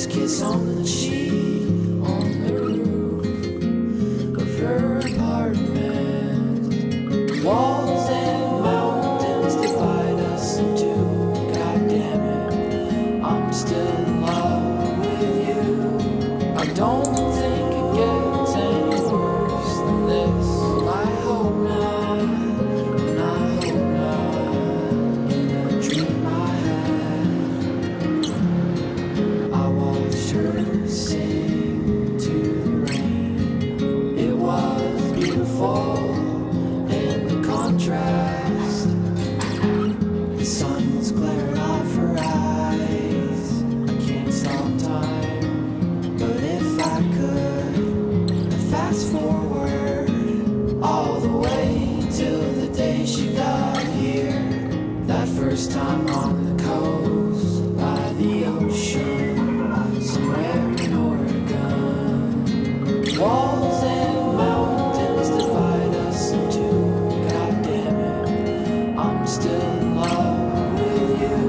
Kiss on the cheek, on the roof of her apartment. Walls and mountains divide us in two. God damn it, I'm still in love with you. I don't think it gets any worse than this. I hope not, and I hope not. In a dream I had, I watched her sing to the rain. It was beautiful in the contrast. The sun was glaring off her eyes. I can't stop time, but if I could, I'd fast forward all the way till the day she got here. That first time on the coast by the ocean, somewhere in Oregon. Walls and mountains divide us in two. God damn it, I'm still in love with you.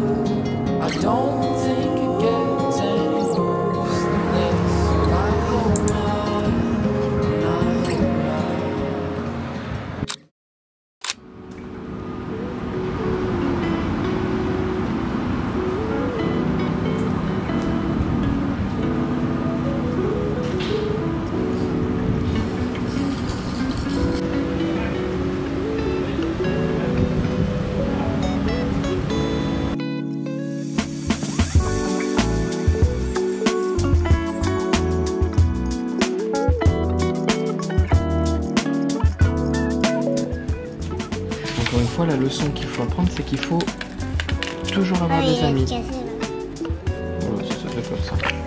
I don't think it gets any worse than this. I hope not, and I hope not. Encore une fois, la leçon qu'il faut apprendre, c'est qu'il faut toujours avoir des amis. Cassé, là. Ouais, ça se fait comme ça.